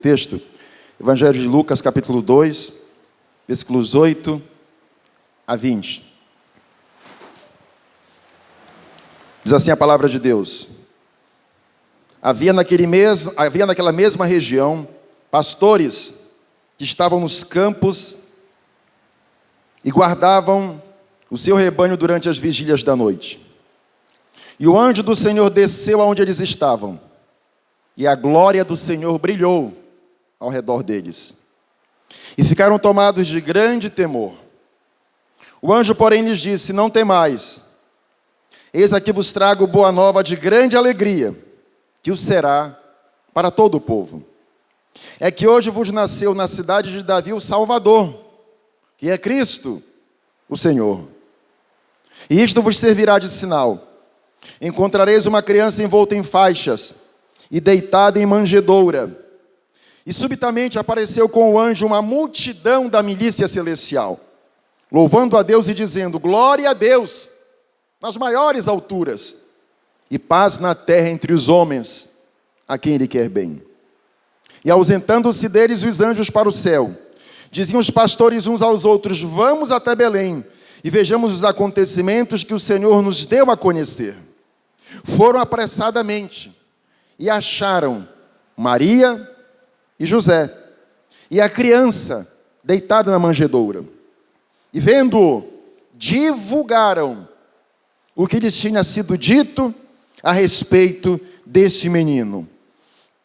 Texto, Evangelho de Lucas, capítulo 2, versículos 8 a 20. Diz assim a palavra de Deus: Havia naquela mesma região pastores que estavam nos campos e guardavam o seu rebanho durante as vigílias da noite. E o anjo do Senhor desceu aonde eles estavam, e a glória do Senhor brilhou ao redor deles. E ficaram tomados de grande temor. O anjo, porém, lhes disse: Não temais, eis aqui vos trago boa nova de grande alegria, que o será para todo o povo. É que hoje vos nasceu na cidade de Davi o Salvador, que é Cristo, o Senhor. E isto vos servirá de sinal: encontrareis uma criança envolta em faixas e deitada em manjedoura. E subitamente apareceu com o anjo uma multidão da milícia celestial, louvando a Deus e dizendo: Glória a Deus nas maiores alturas, e paz na terra entre os homens, a quem Ele quer bem. E ausentando-se deles os anjos para o céu, diziam os pastores uns aos outros: Vamos até Belém, e vejamos os acontecimentos que o Senhor nos deu a conhecer. Foram apressadamente, e acharam Maria e José, e a criança deitada na manjedoura. E vendo-o, divulgaram o que lhes tinha sido dito a respeito deste menino.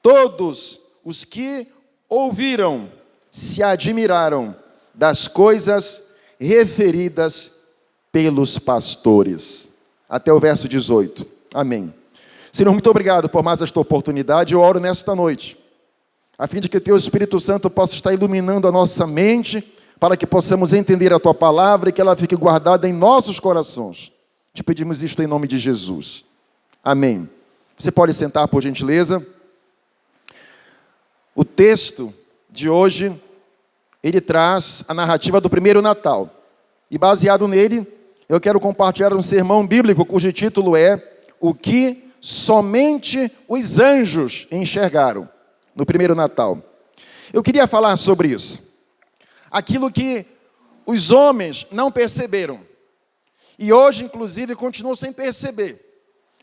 Todos os que ouviram se admiraram das coisas referidas pelos pastores. Até o verso 18. Amém. Senhor, muito obrigado por mais esta oportunidade. Eu oro nesta noite, a fim de que o Teu Espírito Santo possa estar iluminando a nossa mente, para que possamos entender a Tua palavra e que ela fique guardada em nossos corações. Te pedimos isto em nome de Jesus. Amém. Você pode sentar, por gentileza. O texto de hoje, ele traz a narrativa do primeiro Natal. E baseado nele, eu quero compartilhar um sermão bíblico cujo título é O que somente os anjos enxergaram no primeiro Natal. Eu queria falar sobre isso. Aquilo que os homens não perceberam. E hoje, inclusive, continuam sem perceber.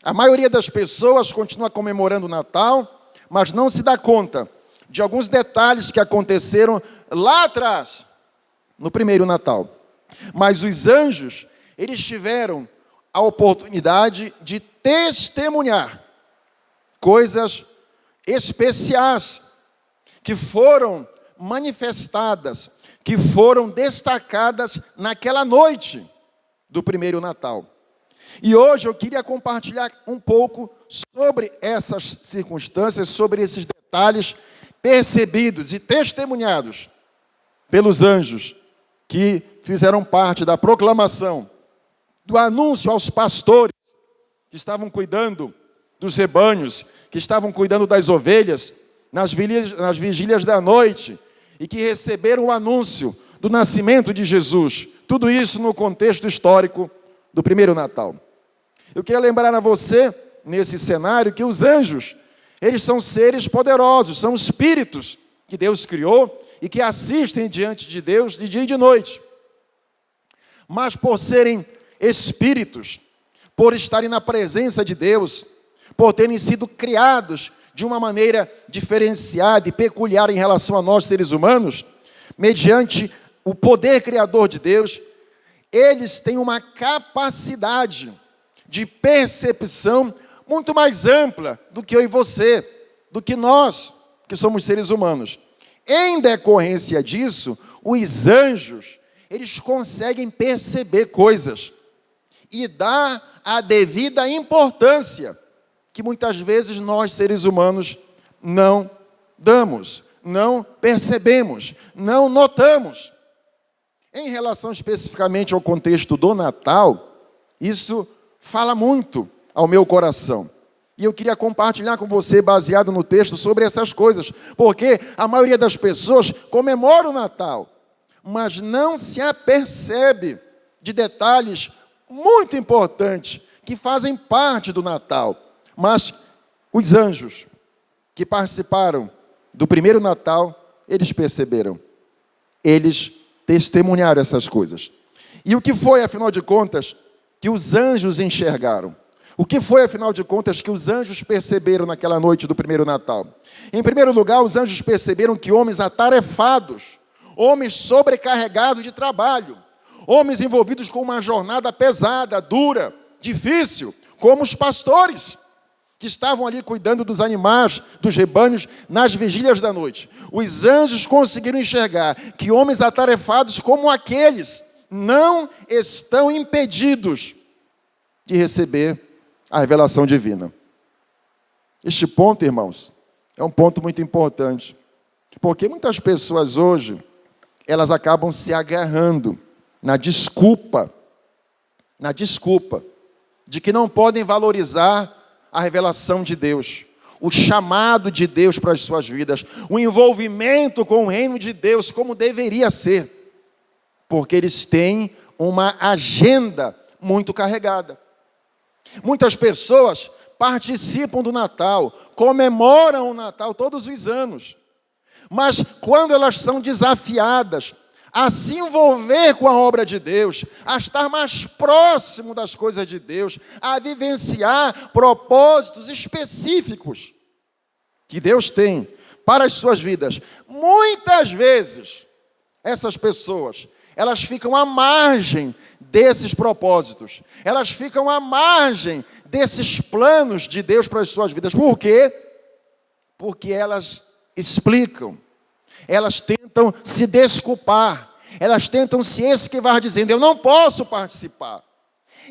A maioria das pessoas continua comemorando o Natal, mas não se dá conta de alguns detalhes que aconteceram lá atrás, no primeiro Natal. Mas os anjos, eles tiveram a oportunidade de testemunhar coisas especiais que foram manifestadas, que foram destacadas naquela noite do primeiro Natal. E hoje eu queria compartilhar um pouco sobre essas circunstâncias, sobre esses detalhes percebidos e testemunhados pelos anjos que fizeram parte da proclamação, do anúncio aos pastores que estavam cuidando dos rebanhos, que estavam cuidando das ovelhas nas vigílias da noite e que receberam o anúncio do nascimento de Jesus. Tudo isso no contexto histórico do primeiro Natal. Eu queria lembrar a você, nesse cenário, que os anjos, eles são seres poderosos, são espíritos que Deus criou e que assistem diante de Deus de dia e de noite. Mas por serem espíritos, por estarem na presença de Deus, por terem sido criados de uma maneira diferenciada e peculiar em relação a nós, seres humanos, mediante o poder criador de Deus, eles têm uma capacidade de percepção muito mais ampla do que eu e você, do que nós, que somos seres humanos. Em decorrência disso, os anjos, eles conseguem perceber coisas e dar a devida importância que muitas vezes nós, seres humanos, não damos, não percebemos, não notamos. Em relação especificamente ao contexto do Natal, isso fala muito ao meu coração. E eu queria compartilhar com você, baseado no texto, sobre essas coisas, porque a maioria das pessoas comemora o Natal, mas não se apercebe de detalhes muito importantes que fazem parte do Natal. Mas os anjos que participaram do primeiro Natal, eles perceberam. Eles testemunharam essas coisas. E o que foi, afinal de contas, que os anjos enxergaram? O que foi, afinal de contas, que os anjos perceberam naquela noite do primeiro Natal? Em primeiro lugar, os anjos perceberam que homens atarefados, homens sobrecarregados de trabalho, homens envolvidos com uma jornada pesada, dura, difícil, como os pastores, que estavam ali cuidando dos animais, dos rebanhos, nas vigílias da noite. Os anjos conseguiram enxergar que homens atarefados como aqueles não estão impedidos de receber a revelação divina. Este ponto, irmãos, é um ponto muito importante, porque muitas pessoas hoje, elas acabam se agarrando na desculpa de que não podem valorizar a revelação de Deus, o chamado de Deus para as suas vidas, o envolvimento com o reino de Deus como deveria ser, porque eles têm uma agenda muito carregada. Muitas pessoas participam do Natal, comemoram o Natal todos os anos, mas quando elas são desafiadas a se envolver com a obra de Deus, a estar mais próximo das coisas de Deus, a vivenciar propósitos específicos que Deus tem para as suas vidas, muitas vezes essas pessoas, elas ficam à margem desses propósitos, elas ficam à margem desses planos de Deus para as suas vidas. Por quê? Porque elas explicam, elas tentam se desculpar, elas tentam se esquivar dizendo: eu não posso participar,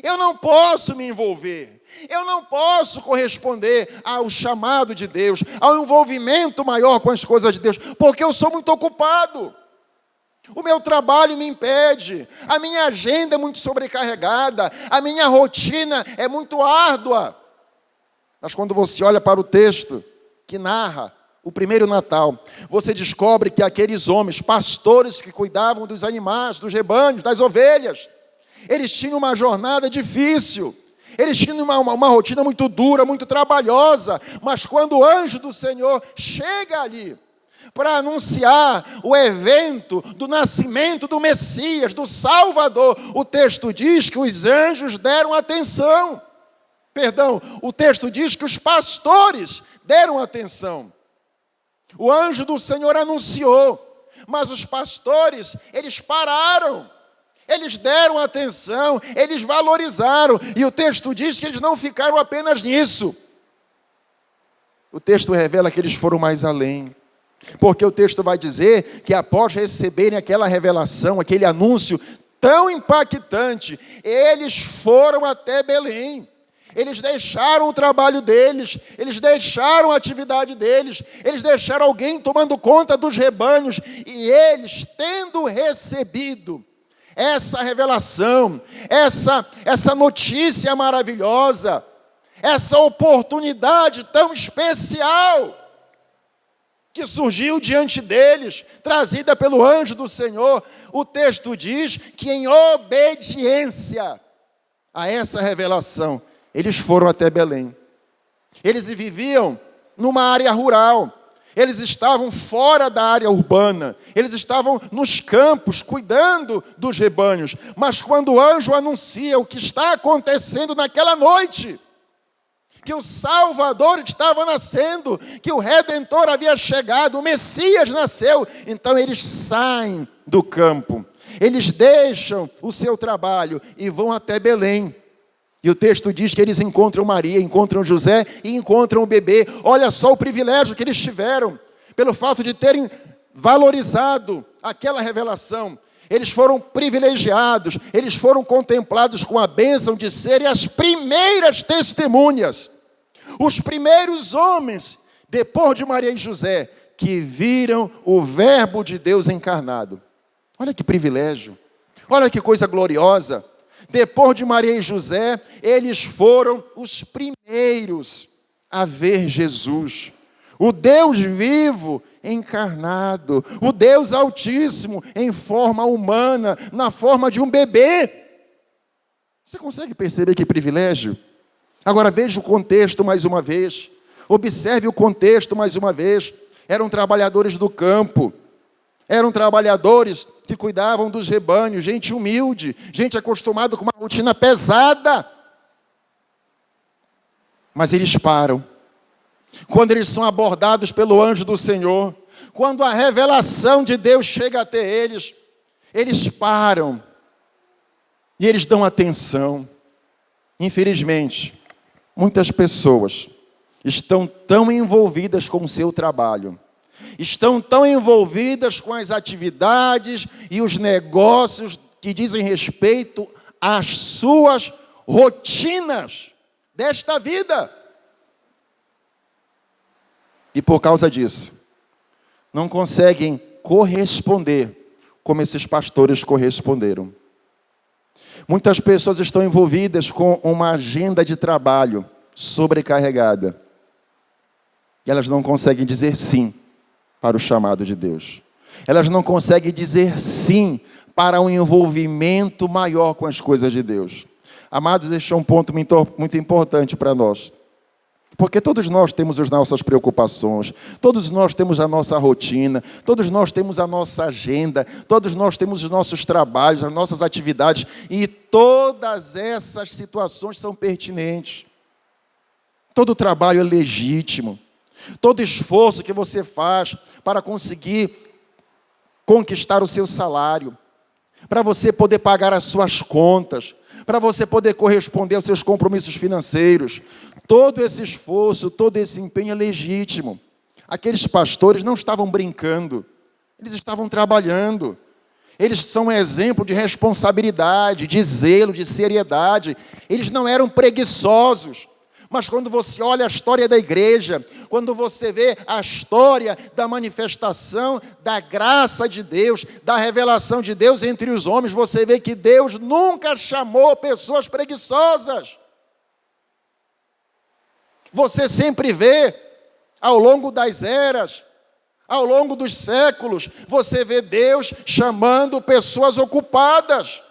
eu não posso me envolver, eu não posso corresponder ao chamado de Deus, ao envolvimento maior com as coisas de Deus, porque eu sou muito ocupado. O meu trabalho me impede, a minha agenda é muito sobrecarregada, a minha rotina é muito árdua. Mas quando você olha para o texto que narra o primeiro Natal, você descobre que aqueles homens, pastores que cuidavam dos animais, dos rebanhos, das ovelhas, eles tinham uma jornada difícil, eles tinham uma rotina muito dura, muito trabalhosa, mas quando o anjo do Senhor chega ali, para anunciar o evento do nascimento do Messias, do Salvador, o texto diz que os anjos deram atenção. O texto diz que os pastores deram atenção. O anjo do Senhor anunciou, mas os pastores, eles pararam. Eles deram atenção, eles valorizaram. E o texto diz que eles não ficaram apenas nisso. O texto revela que eles foram mais além. Porque o texto vai dizer que após receberem aquela revelação, aquele anúncio tão impactante, eles foram até Belém. Eles deixaram o trabalho deles, eles deixaram a atividade deles, eles deixaram alguém tomando conta dos rebanhos, e eles, tendo recebido essa revelação, essa notícia maravilhosa, essa oportunidade tão especial, que surgiu diante deles, trazida pelo anjo do Senhor, o texto diz que em obediência a essa revelação, eles foram até Belém. Eles viviam numa área rural, eles estavam fora da área urbana, eles estavam nos campos, cuidando dos rebanhos, mas quando o anjo anuncia o que está acontecendo naquela noite, que o Salvador estava nascendo, que o Redentor havia chegado, o Messias nasceu, então eles saem do campo, eles deixam o seu trabalho e vão até Belém. E o texto diz que eles encontram Maria, encontram José e encontram o bebê. Olha só o privilégio que eles tiveram, pelo fato de terem valorizado aquela revelação. Eles foram privilegiados, eles foram contemplados com a bênção de serem as primeiras testemunhas, os primeiros homens, depois de Maria e José, que viram o Verbo de Deus encarnado. Olha que privilégio, olha que coisa gloriosa. Depois de Maria e José, eles foram os primeiros a ver Jesus, o Deus vivo encarnado, o Deus Altíssimo em forma humana, na forma de um bebê. Você consegue perceber que privilégio? Agora veja o contexto mais uma vez, observe o contexto mais uma vez. eram trabalhadores do campo, eram trabalhadores que cuidavam dos rebanhos, gente humilde, gente acostumada com uma rotina pesada. Mas eles param. Quando eles são abordados pelo anjo do Senhor, quando a revelação de Deus chega até eles, eles param e eles dão atenção. Infelizmente, muitas pessoas estão tão envolvidas com o seu trabalho, estão tão envolvidas com as atividades e os negócios que dizem respeito às suas rotinas desta vida. E por causa disso, não conseguem corresponder como esses pastores corresponderam. Muitas pessoas estão envolvidas com uma agenda de trabalho sobrecarregada. E elas não conseguem dizer sim para o chamado de Deus. Elas não conseguem dizer sim para um envolvimento maior com as coisas de Deus. Amados, este é um ponto muito importante para nós. Porque todos nós temos as nossas preocupações, todos nós temos a nossa rotina, todos nós temos a nossa agenda, todos nós temos os nossos trabalhos, as nossas atividades, e todas essas situações são pertinentes. Todo trabalho é legítimo, todo esforço que você faz para conseguir conquistar o seu salário, para você poder pagar as suas contas, para você poder corresponder aos seus compromissos financeiros. Todo esse esforço, todo esse empenho é legítimo. Aqueles pastores não estavam brincando, eles estavam trabalhando. Eles são um exemplo de responsabilidade, de zelo, de seriedade. Eles não eram preguiçosos. Mas quando você olha a história da igreja, quando você vê a história da manifestação da graça de Deus, da revelação de Deus entre os homens, você vê que Deus nunca chamou pessoas preguiçosas. Você sempre vê, ao longo das eras, ao longo dos séculos, você vê Deus chamando pessoas ocupadas.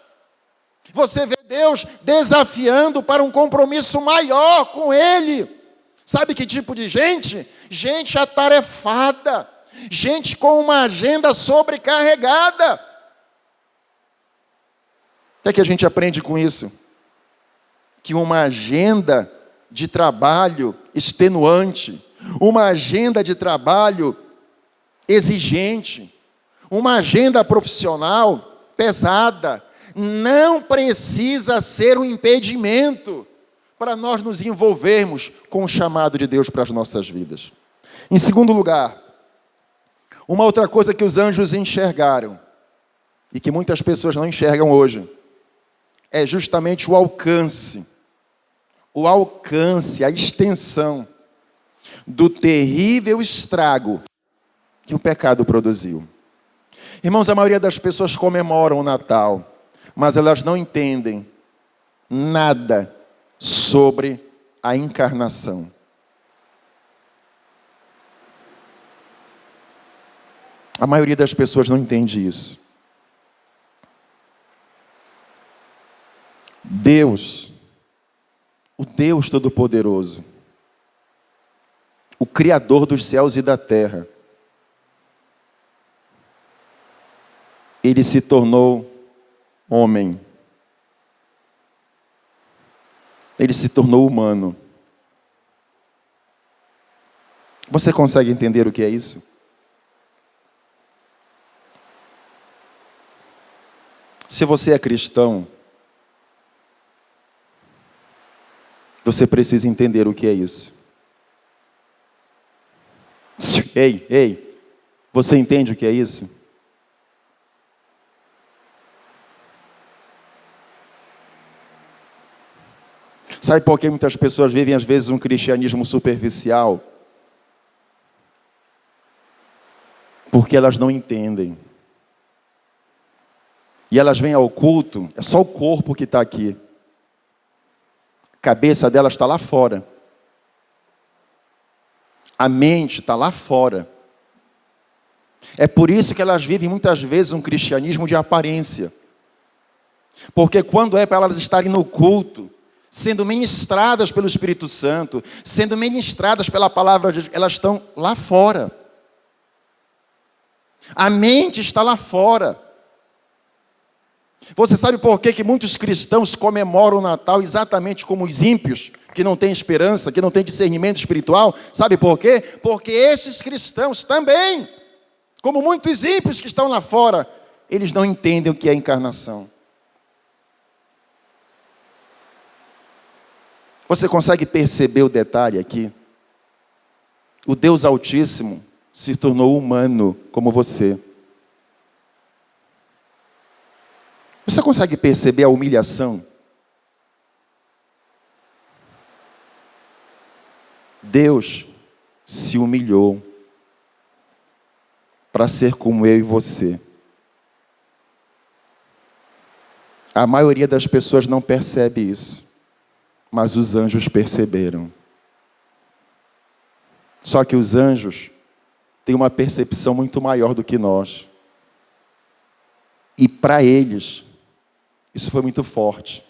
Você vê Deus desafiando para um compromisso maior com Ele. Sabe que tipo de gente? Gente atarefada. Gente com uma agenda sobrecarregada. O que a gente aprende com isso? Que uma agenda de trabalho extenuante, uma agenda de trabalho exigente, uma agenda profissional pesada, não precisa ser um impedimento para nós nos envolvermos com o chamado de Deus para as nossas vidas. Em segundo lugar, uma outra coisa que os anjos enxergaram, e que muitas pessoas não enxergam hoje, é justamente o alcance, a extensão do terrível estrago que o pecado produziu. Irmãos, a maioria das pessoas comemoram o Natal, mas elas não entendem nada sobre a encarnação. A maioria das pessoas não entende isso. Deus, o Deus Todo-Poderoso, o Criador dos céus e da terra, Ele se tornou homem. Ele se tornou humano. Você consegue entender o que é isso? Se você é cristão, você precisa entender o que é isso. Ei, você entende o que é isso? Sabe por que muitas pessoas vivem às vezes um cristianismo superficial? Porque elas não entendem. E elas vêm ao culto, é só o corpo que está aqui. A cabeça delas está lá fora. A mente está lá fora. É por isso que elas vivem muitas vezes um cristianismo de aparência. Porque quando é para elas estarem no culto, sendo ministradas pelo Espírito Santo, sendo ministradas pela palavra de Deus, elas estão lá fora. A mente está lá fora. Você sabe por que muitos cristãos comemoram o Natal exatamente como os ímpios, que não têm esperança, que não têm discernimento espiritual? Sabe por quê? Porque esses cristãos também, como muitos ímpios que estão lá fora, eles não entendem o que é encarnação. Você consegue perceber o detalhe aqui? O Deus Altíssimo se tornou humano como você. Você consegue perceber a humilhação? Deus se humilhou para ser como eu e você. A maioria das pessoas não percebe isso, mas os anjos perceberam. Só que os anjos têm uma percepção muito maior do que nós. E para eles, isso foi muito forte.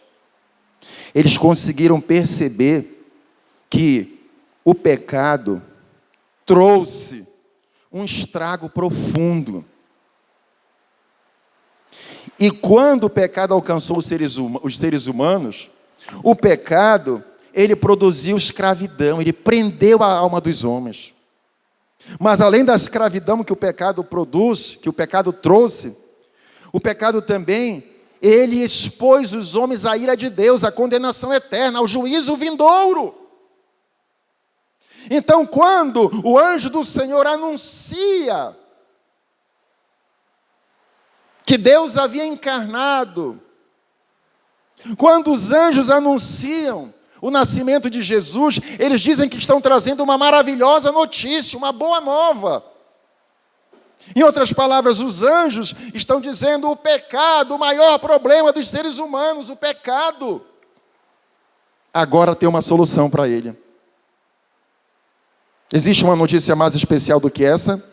Eles conseguiram perceber que o pecado trouxe um estrago profundo. E quando o pecado alcançou os seres humanos, o pecado, ele produziu escravidão, ele prendeu a alma dos homens. Mas além da escravidão que o pecado produz, que o pecado trouxe, o pecado também, ele expôs os homens à ira de Deus, à condenação eterna, ao juízo vindouro. Então, quando o anjo do Senhor anuncia que Deus havia encarnado, quando os anjos anunciam o nascimento de Jesus, eles dizem que estão trazendo uma maravilhosa notícia, uma boa nova. Em outras palavras, os anjos estão dizendo o pecado, o maior problema dos seres humanos, o pecado. Agora tem uma solução para ele. Existe uma notícia mais especial do que essa?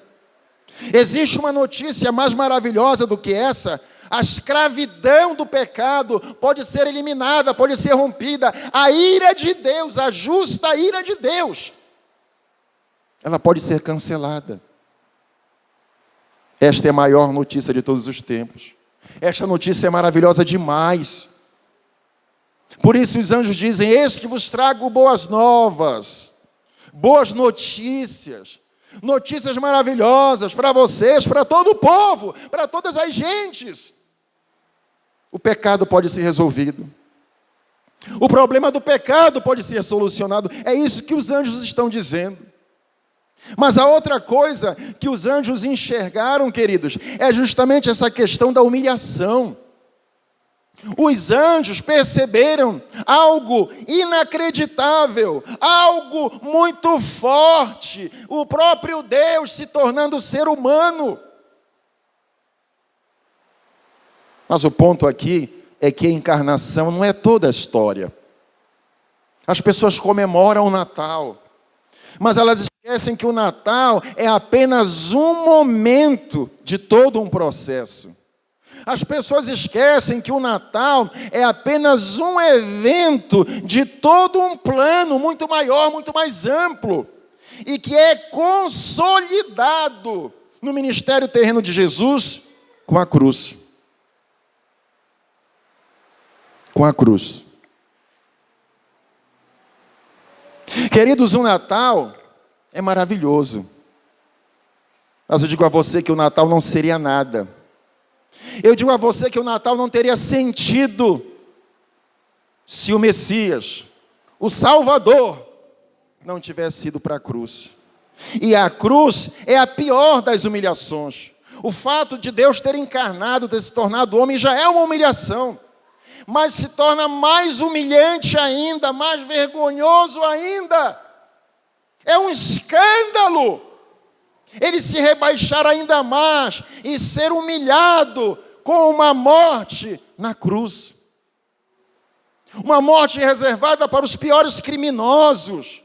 Existe uma notícia mais maravilhosa do que essa? A escravidão do pecado pode ser eliminada, pode ser rompida. A ira de Deus, a justa ira de Deus, ela pode ser cancelada. Esta é a maior notícia de todos os tempos. Esta notícia é maravilhosa demais. Por isso os anjos dizem: eis que vos trago boas novas, boas notícias, notícias maravilhosas para vocês, para todo o povo, para todas as gentes. O pecado pode ser resolvido. O problema do pecado pode ser solucionado. É isso que os anjos estão dizendo. Mas a outra coisa que os anjos enxergaram, queridos, é justamente essa questão da humilhação. Os anjos perceberam algo inacreditável, algo muito forte, o próprio Deus se tornando ser humano. Mas o ponto aqui é que a encarnação não é toda a história. As pessoas comemoram o Natal, mas elas esquecem que o Natal é apenas um momento de todo um processo. As pessoas esquecem que o Natal é apenas um evento de todo um plano muito maior, muito mais amplo, e que é consolidado no ministério terreno de Jesus com a cruz. Com a cruz. Queridos, o Natal é maravilhoso. Mas eu digo a você que o Natal não seria nada. Eu digo a você que o Natal não teria sentido se o Messias, o Salvador, não tivesse ido para a cruz. E a cruz é a pior das humilhações. O fato de Deus ter encarnado, ter se tornado homem, já é uma humilhação. Mas se torna mais humilhante ainda, mais vergonhoso ainda. É um escândalo ele se rebaixar ainda mais e ser humilhado com uma morte na cruz. Uma morte reservada para os piores criminosos,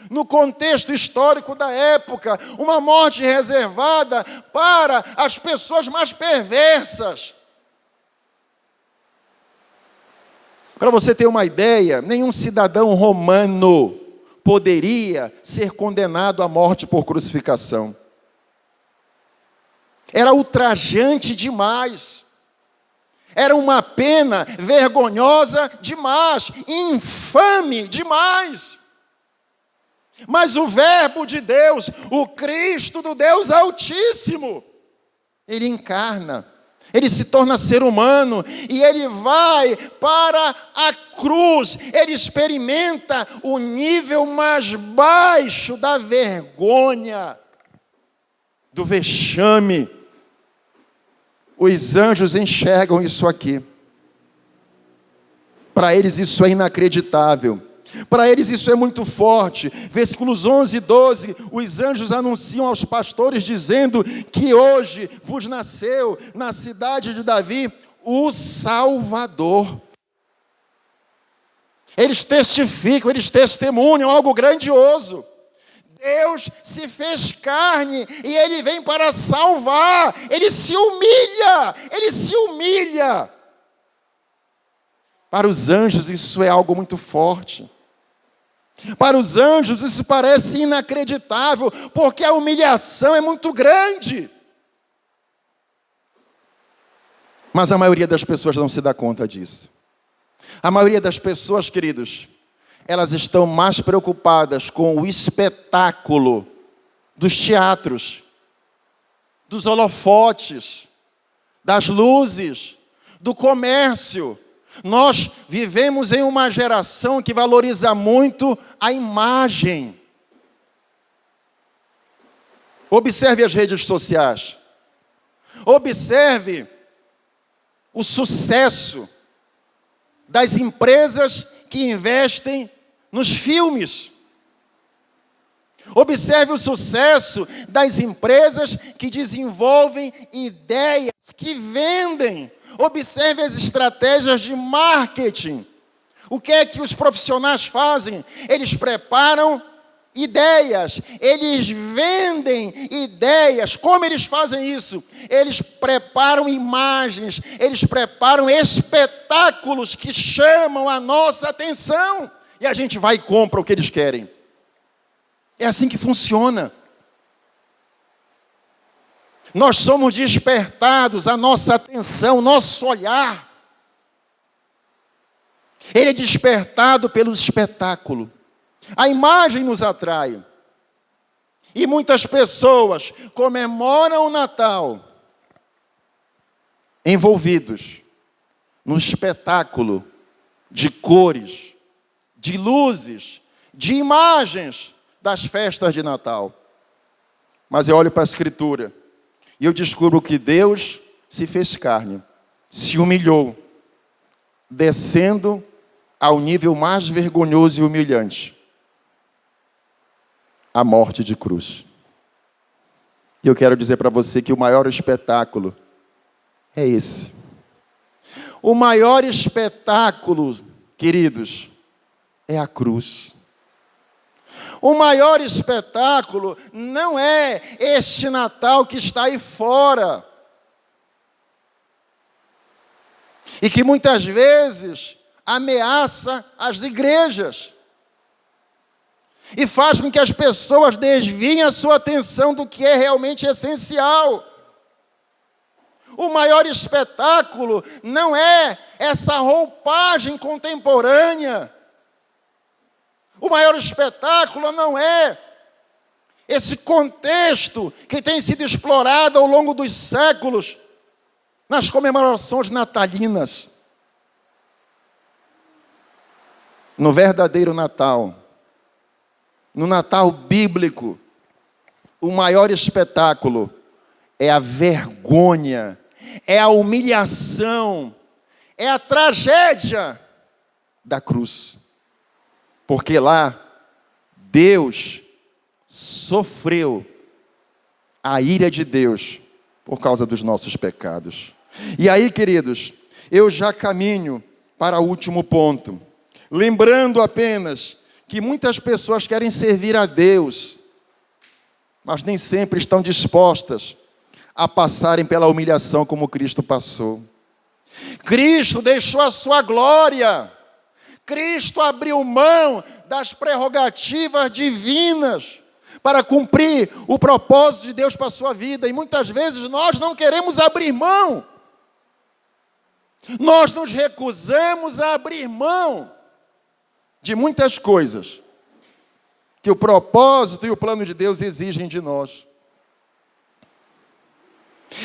no contexto histórico da época. Uma morte reservada para as pessoas mais perversas. Para você ter uma ideia, nenhum cidadão romano poderia ser condenado à morte por crucificação. era ultrajante demais. Era uma pena vergonhosa demais, infame demais. Mas o Verbo de Deus, o Cristo do Deus Altíssimo, ele encarna, ele se torna ser humano e ele vai para a cruz. Ele experimenta o nível mais baixo da vergonha, do vexame. Os anjos enxergam isso aqui. Para eles isso é inacreditável. Para eles isso é muito forte. Versículos 11 e 12, os anjos anunciam aos pastores dizendo que hoje vos nasceu na cidade de Davi o Salvador. Eles testificam, eles testemunham algo grandioso. Deus se fez carne e Ele vem para salvar. Ele se humilha, Ele se humilha. Para os anjos isso é algo muito forte. Para os anjos isso parece inacreditável, porque a humilhação é muito grande. Mas a maioria das pessoas não se dá conta disso. A maioria das pessoas, queridos, elas estão mais preocupadas com o espetáculo dos teatros, dos holofotes, das luzes, do comércio. Nós vivemos em uma geração que valoriza muito a imagem. Observe as redes sociais. Observe o sucesso das empresas que investem nos filmes. Observe o sucesso das empresas que desenvolvem ideias, que vendem. Observe as estratégias de marketing. O que é que os profissionais fazem? Eles preparam ideias, eles vendem ideias. Como eles fazem isso? Eles preparam imagens, eles preparam espetáculos que chamam a nossa atenção. E a gente vai e compra o que eles querem. É assim que funciona. Nós somos despertados, a nossa atenção, nosso olhar. Ele é despertado pelo espetáculo. A imagem nos atrai. E muitas pessoas comemoram o Natal envolvidos no espetáculo de cores, de luzes, de imagens das festas de Natal. Mas eu olho para a Escritura e eu descubro que Deus se fez carne, se humilhou, descendo ao nível mais vergonhoso e humilhante, a morte de cruz. E eu quero dizer para você que o maior espetáculo é esse. O maior espetáculo, queridos, é a cruz. O maior espetáculo não é este Natal que está aí fora. E que muitas vezes ameaça as igrejas. E faz com que as pessoas desviem a sua atenção do que é realmente essencial. O maior espetáculo não é essa roupagem contemporânea. O maior espetáculo não é esse contexto que tem sido explorado ao longo dos séculos nas comemorações natalinas. No verdadeiro Natal, no Natal bíblico, o maior espetáculo é a vergonha, é a humilhação, é a tragédia da cruz. Porque lá, Deus sofreu a ira de Deus por causa dos nossos pecados. E aí, queridos, eu já caminho para o último ponto. Lembrando apenas que muitas pessoas querem servir a Deus, mas nem sempre estão dispostas a passarem pela humilhação como Cristo passou. Cristo deixou a sua glória. Cristo abriu mão das prerrogativas divinas para cumprir o propósito de Deus para a sua vida. E muitas vezes nós não queremos abrir mão. Nós nos recusamos a abrir mão de muitas coisas que o propósito e o plano de Deus exigem de nós.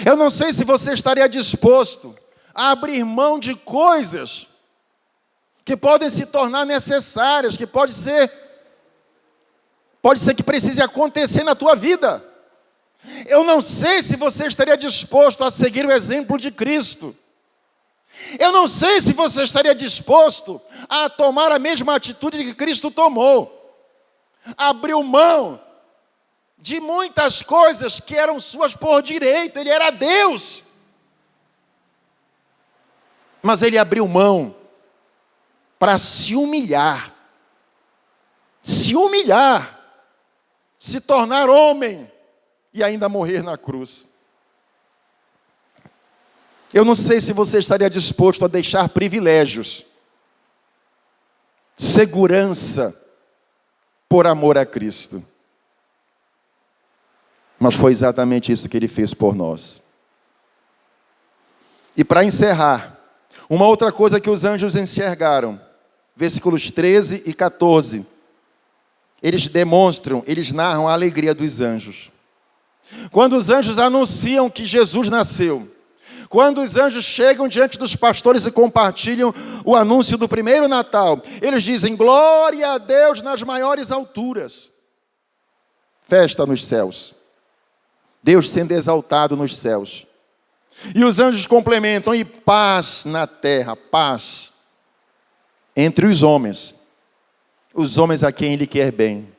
Eu não sei se você estaria disposto a abrir mão de coisas que podem se tornar necessárias, que pode ser que precise acontecer na tua vida. Eu não sei se você estaria disposto a seguir o exemplo de Cristo. Eu não sei se você estaria disposto a tomar a mesma atitude que Cristo tomou. Abriu mão de muitas coisas que eram suas por direito. Ele era Deus. Mas ele abriu mão para se humilhar. Se tornar homem e ainda morrer na cruz. Eu não sei se você estaria disposto a deixar privilégios, segurança, por amor a Cristo. Mas foi exatamente isso que ele fez por nós. E para encerrar, uma outra coisa que os anjos enxergaram, versículos 13 e 14, eles narram a alegria dos anjos. Quando os anjos anunciam que Jesus nasceu, quando os anjos chegam diante dos pastores e compartilham o anúncio do primeiro Natal, eles dizem: glória a Deus nas maiores alturas. Festa nos céus. Deus sendo exaltado nos céus. E os anjos complementam: e paz na terra, paz entre os homens a quem Ele quer bem,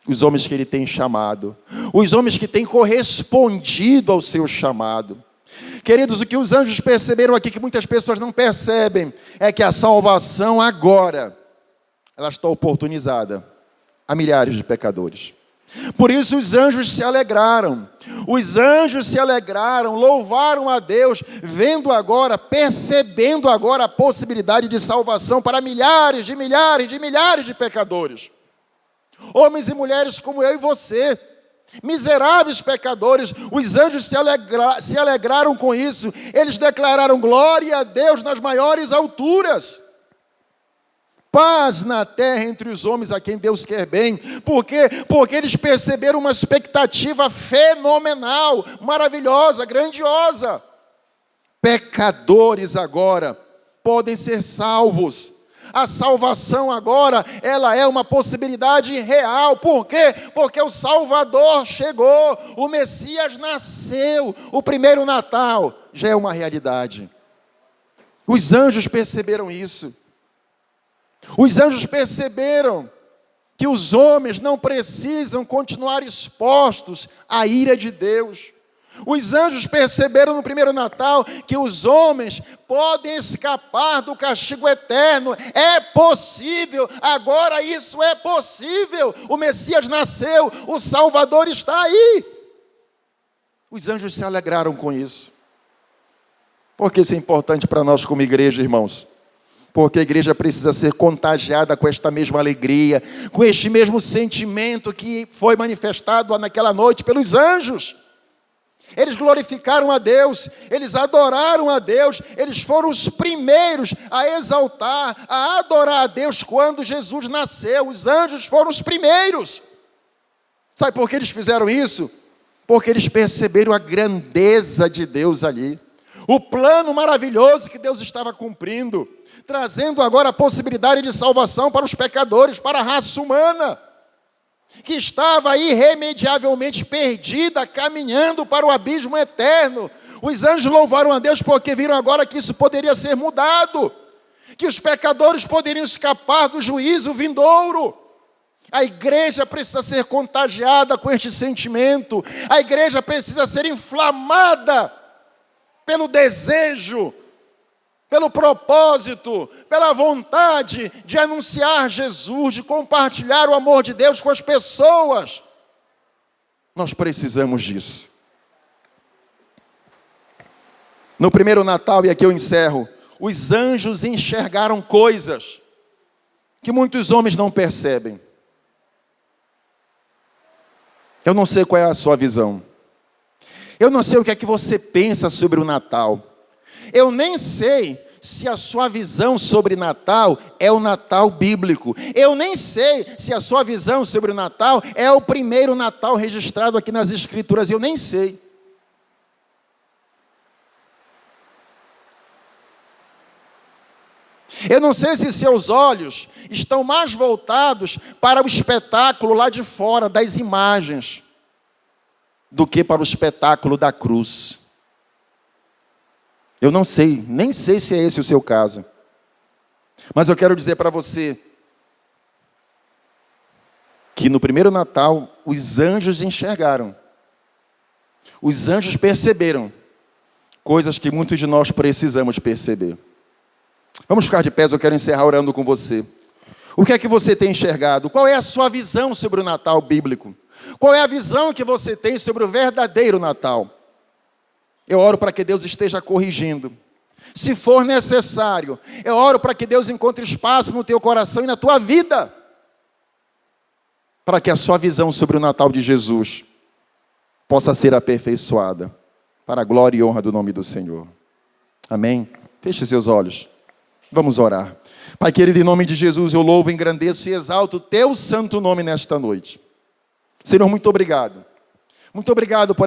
os homens que Ele tem chamado, os homens que têm correspondido ao seu chamado. Queridos, o que os anjos perceberam aqui, que muitas pessoas não percebem, é que a salvação agora, ela está oportunizada a milhares de pecadores. Por isso os anjos se alegraram, louvaram a Deus, vendo agora, percebendo agora a possibilidade de salvação para milhares de pecadores. Homens e mulheres como eu e você, miseráveis pecadores. Os anjos se alegraram com isso. Eles declararam: glória a Deus nas maiores alturas, paz na terra entre os homens a quem Deus quer bem. Por quê? Porque eles perceberam uma expectativa fenomenal, maravilhosa, grandiosa. Pecadores agora podem ser salvos. A salvação agora, ela é uma possibilidade real. Por quê? Porque o Salvador chegou, o Messias nasceu, o primeiro Natal já é uma realidade. Os anjos perceberam isso. Os anjos perceberam que os homens não precisam continuar expostos à ira de Deus. Os anjos perceberam no primeiro Natal que os homens podem escapar do castigo eterno. É possível, agora isso é possível. O Messias nasceu, o Salvador está aí. Os anjos se alegraram com isso. Por que isso é importante para nós como igreja, irmãos? Porque a igreja precisa ser contagiada com esta mesma alegria, com este mesmo sentimento que foi manifestado naquela noite pelos anjos. Eles glorificaram a Deus, eles adoraram a Deus, eles foram os primeiros a exaltar, a adorar a Deus quando Jesus nasceu. Os anjos foram os primeiros. Sabe por que eles fizeram isso? Porque eles perceberam a grandeza de Deus ali, o plano maravilhoso que Deus estava cumprindo, trazendo agora a possibilidade de salvação para os pecadores, para a raça humana, que estava irremediavelmente perdida, caminhando para o abismo eterno. Os anjos louvaram a Deus porque viram agora que isso poderia ser mudado, que os pecadores poderiam escapar do juízo vindouro. A igreja precisa ser contagiada com este sentimento, a igreja precisa ser inflamada pelo desejo, pelo propósito, pela vontade de anunciar Jesus, de compartilhar o amor de Deus com as pessoas. Nós precisamos disso. No primeiro Natal, e aqui eu encerro, os anjos enxergaram coisas que muitos homens não percebem. Eu não sei qual é a sua visão. Eu não sei o que é que você pensa sobre o Natal. Eu nem sei se a sua visão sobre Natal é o Natal bíblico. Eu nem sei se a sua visão sobre o Natal é o primeiro Natal registrado aqui nas Escrituras. Eu nem sei. Eu não sei se seus olhos estão mais voltados para o espetáculo lá de fora, das imagens, do que para o espetáculo da cruz. Eu não sei, nem sei se é esse o seu caso. Mas eu quero dizer para você que no primeiro Natal, os anjos enxergaram. Os anjos perceberam coisas que muitos de nós precisamos perceber. Vamos ficar de pé, eu quero encerrar orando com você. O que é que você tem enxergado? Qual é a sua visão sobre o Natal bíblico? Qual é a visão que você tem sobre o verdadeiro Natal? Eu oro para que Deus esteja corrigindo. Se for necessário, eu oro para que Deus encontre espaço no teu coração e na tua vida, para que a sua visão sobre o Natal de Jesus possa ser aperfeiçoada, para a glória e honra do nome do Senhor. Amém? Feche seus olhos. Vamos orar. Pai querido, em nome de Jesus, eu louvo, engrandeço e exalto o teu santo nome nesta noite. Senhor, muito obrigado. Muito obrigado por